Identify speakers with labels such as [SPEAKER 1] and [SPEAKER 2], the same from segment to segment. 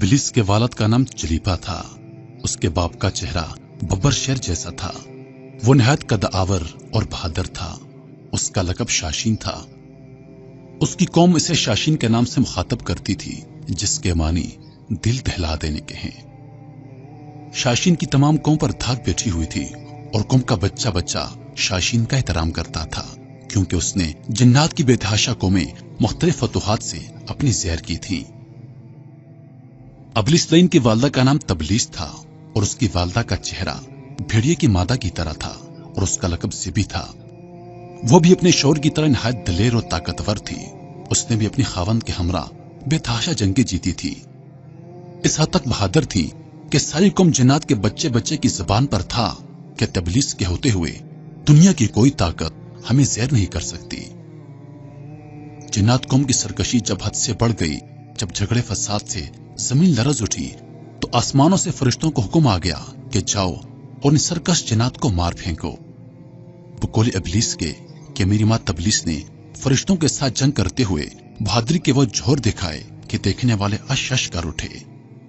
[SPEAKER 1] इब्लीस के वालिद का नाम जलीपा था। उसके बाप का चेहरा बब्बर शेर जैसा था। वो निहायत कद्दावर और बहादुर था। उसका लक़ब शाशीन था। उसकी कौम इसे शाशीन के नाम से मुखातब करती थी, जिसके मानी दिल दहला देने के हैं। शाशीन की तमाम कौम पर धाक बैठी हुई थी और कौम का बच्चा बच्चा शाशीन का एहतराम करता था, क्योंकि उसने जिन्नात की बेतहाशा कौमें मुख्तलिफ फतूहात से अपनी ज़ैर की थी। इब्लीस लईन की वालदा का नाम तबलीस था और उसकी वालदा का चेहरा भेड़िए की मादा की तरह था और उसका लक़ब ज़िबी था। वो भी अपने शौर की तरह निहायत दलेर और ताकतवर थी। उसने भी अपनी खावंद के हमरा बेतहाशा जंगें जीती थी। इस हद तक बहादुर थी कि सारी कौम जिन्नात के बच्चे बच्चे की जुबान पर था कि तबलीस के होते हुए दुनिया की कोई ताकत हमें ज़ैर नहीं कर सकती। जिन्नात कौम की सरकशी जब हद से बढ़ गई, जब झगड़े फसाद से जमीन लरज उठी, तो आसमानों से फरिश्तों को हुक्म आ गया कि जाओ और इन सरकश जिन्नात को मार फेंको। बकौल इब्लीस के कि मेरी मां तबलीस ने फरिश्तों के साथ जंग करते हुए बहादुरी के वो जोहर दिखाए कि देखने वाले अश कर उठे।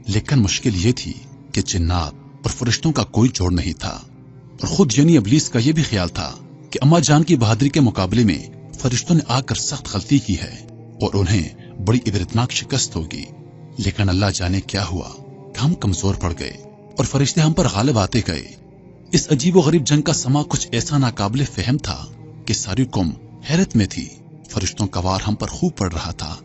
[SPEAKER 1] लेकिन मुश्किल ये थी कि जिन्नात और फरिश्तों का कोई जोड़ नहीं था और खुद यानी इब्लीस का यह भी ख्याल था कि अम्मा जान की बहादुरी के मुकाबले में फरिश्तों ने आकर सख्त गलती की है और उन्हें बड़ी इबरतनाक शिकस्त होगी। लेकिन अल्लाह जाने क्या हुआ कि हम कमजोर पड़ गए और फरिश्ते हम पर गालिब आते गए। इस अजीब और गरीब जंग का समा कुछ ऐसा नाकाबिले फहम था कि सारी कौम हैरत में थी। फरिश्तों का वार हम पर खूब पड़ रहा था,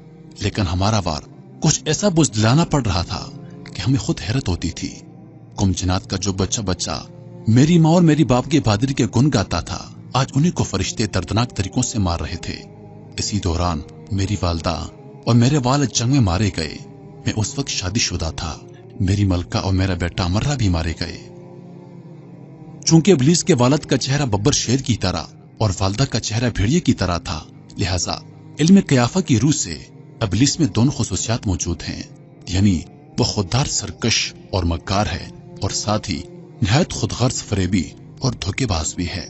[SPEAKER 1] लेकिन हमारा वार कुछ ऐसा बुज़दिलाना पड़ रहा था कि हमें खुद हैरत होती थी। कौम जिन्नात का जो बच्चा बच्चा मेरी माँ और मेरी बाप की बहादुरी के गुण गाता था, आज उन्हीं को फरिश्ते दर्दनाक तरीकों से मार रहे थे। इसी दौरान मेरी वालदा और मेरे वालिद जंग में मारे गए। मैं उस वक्त शादीशुदा था। मेरी मलका और मेरा बेटा मर्रा भी मारे गए। चूंकि इब्लीस के वालिद का चेहरा बब्बर शेर की तरह और वालदा का चेहरा भेड़िए की तरह था, लिहाजा इल्म क़ियाफ़ा की रूह से इब्लीस में दोनों खुसूसियात मौजूद हैं, यानी वो खुददार सरकश और मक्कार है और साथ ही निहायत खुदगर्ज़ फरेबी और धोखेबाज भी है।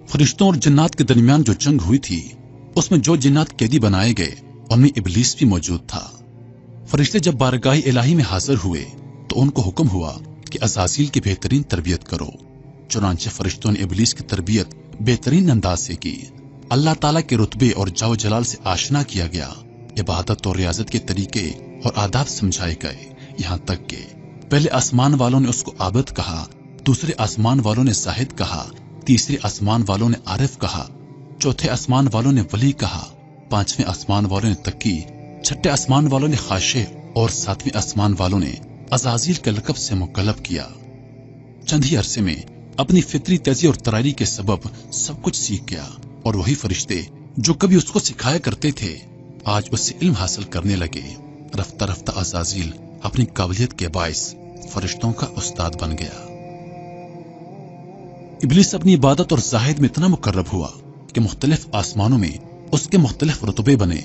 [SPEAKER 1] फरिश्तों और जिन्नात के दरमियान जो जंग हुई थी, उसमें जो जिन्नात कैदी बनाए गए उनमें इब्लीस भी मौजूद था। फरिश्ते जब बारगाह इलाही में हाजिर हुए तो उनको हुक्म हुआ कि अज़ाज़ील की बेहतरीन तरबियत करो। चुनांचे फरिश्तों ने इब्लीस की तरबियत बेहतरीन अंदाज से की। अल्लाह ताला के रुतबे और जाओ जलाल से आशना किया गया। इबादत और रियाजत के तरीके और आदाब समझाए गए, यहाँ तक कि पहले आसमान वालों ने उसको आबिद कहा, दूसरे आसमान वालों ने जाहिद कहा, तीसरे आसमान वालों ने आरिफ कहा, चौथे आसमान वालों ने वली कहा, पांचवें आसमान वालों ने तकी, छठे आसमान वालों ने खाशे और सातवें आसमान वालों ने अज़ाज़ील के लक़ब से मुकल्लफ किया। चंद ही अरसे में अपनी फितरी तेजी और तरारी के सबब सब कुछ सीख गया और वही फरिश्ते जो कभी उसको सिखाया करते थे, आज उससे इल्म हासिल करने लगे। रफ्ता रफ्ता अज़ाज़ील अपनी काबिलियत के बाइस फरिश्तों का उस्ताद बन गया। इब्लीस अपनी इबादत और जाहिद में इतना मुकर्रब हुआ कि मुख्तलिफ आसमानों में उसके मुख्तलिफ रुतबे बने।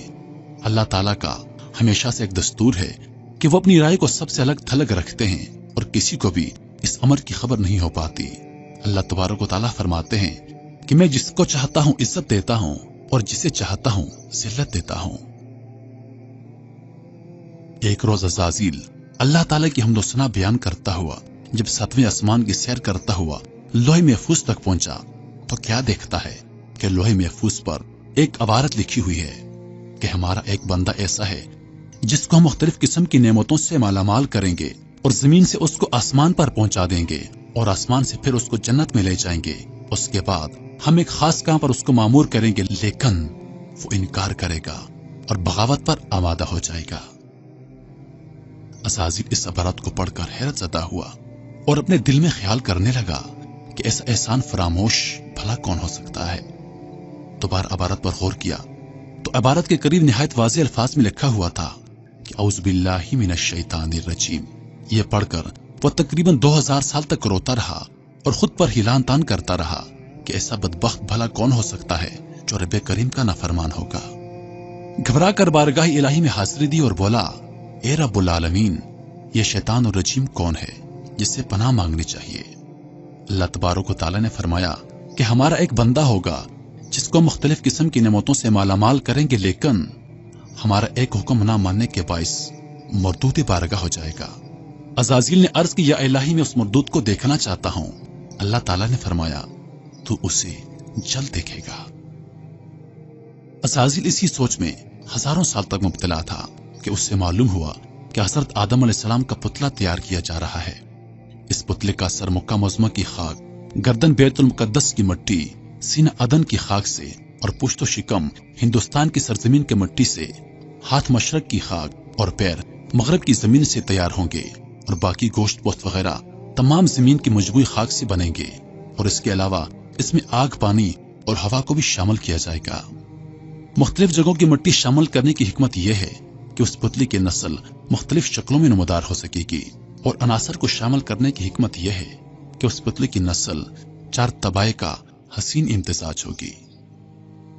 [SPEAKER 1] अल्लाह ताला का हमेशा से एक दस्तूर है कि वो अपनी राय को सबसे अलग थलग रखते हैं और किसी को भी इस अमर की खबर नहीं हो पाती। अल्लाह तबारक व तआला फरमाते हैं कि मैं जिसको चाहता हूँ इज्जत देता हूँ और जिसे चाहता हूँ जिल्लत देता हूँ। एक रोज अज़ाज़ील अल्लाह ताला की हमदोसना बयान करता हुआ जब सातवें आसमान की सैर करता हुआ लोहे महफूज तक पहुंचा तो क्या देखता है कि लोहे महफूज पर एक अबारत लिखी हुई है कि हमारा एक बंदा ऐसा है जिसको हम मुख्तलिफ किस्म की नेमतों से मालामाल करेंगे और जमीन से उसको आसमान पर पहुंचा देंगे और आसमान से फिर उसको जन्नत में ले जाएंगे। उसके बाद हम एक खास काम पर उसको मामूर करेंगे, लेकिन वो इनकार करेगा और बगावत पर आमादा हो जाएगा। अज़ाज़ील इस अबारत को पढ़कर हैरत ज़दा हुआ और अपने दिल में ख्याल करने लगा कि ऐसा एहसान फरामोश भला कौन हो सकता है। दोबारा अबारत पर गौर किया तो अबारत के करीब निहायत वाज़ेह अल्फाज में लिखा हुआ था कि औज़ु बिल्लाहि मिनश शैतानिर रजीम। यह पढ़कर वह तकरीबन 2000 साल तक रोता रहा और खुद पर हिलान तान करता रहा कि ऐसा बदबख्त भला कौन हो सकता है जो रब्बे करीम का नाफरमान होगा। घबरा कर बारगाह इलाही में हाजिरी दी और बोला, ए रब्बुल आलमीन, ये शैतान और रजीम कौन है जिससे पनाह मांगनी चाहिए। अल्लाह तबारक व तआला ने फरमाया कि हमारा एक बंदा होगा जिसको मुख्तलिफ किस्म की नेमतों से मालामाल करेंगे, लेकिन हमारा एक हुक्म ना मानने के बाइस मरदूद बारगाह हो जाएगा। अज़ाज़ील ने अर्ज की, या इलाही मैं उस मरदूद को देखना चाहता हूं। अल्लाह ताला ने फरमाया, तू उसे जल्द देखेगा। अज़ाज़ील इसी सोच में हजारों साल तक मुब्तला था कि उससे मालूम हुआ कि हजरत आदम अलैहिस्सलाम का पुतला तैयार किया जा रहा है। इस पुतले का सर मक्का मुअज़्ज़मा की खाक, गर्दन बैतुल मुक़द्दस की मिट्टी, सीना अदन की खाक से और पुश्तो शिकम हिंदुस्तान की सरजमीन के मिट्टी से, हाथ मशरक की खाक और पैर मगरब की जमीन से तैयार होंगे और बाकी गोश्त पोस्त वगैरह तमाम जमीन की मजबूई खाक से बनेंगे। और इसके अलावा इसमें आग, पानी और हवा को भी शामिल किया जाएगा। मुख्तलिफ जगहों की मिट्टी शामिल करने की हिकमत यह है कि उस पुतले की नस्ल मुख्तलिफ शक्लों में नुमादार हो सकेगी। और अनासर को शामिल करने की हिकमत यह है कि उस पुतले की नस्ल 4 तबाए का हसीन इम्तिजाज होगी।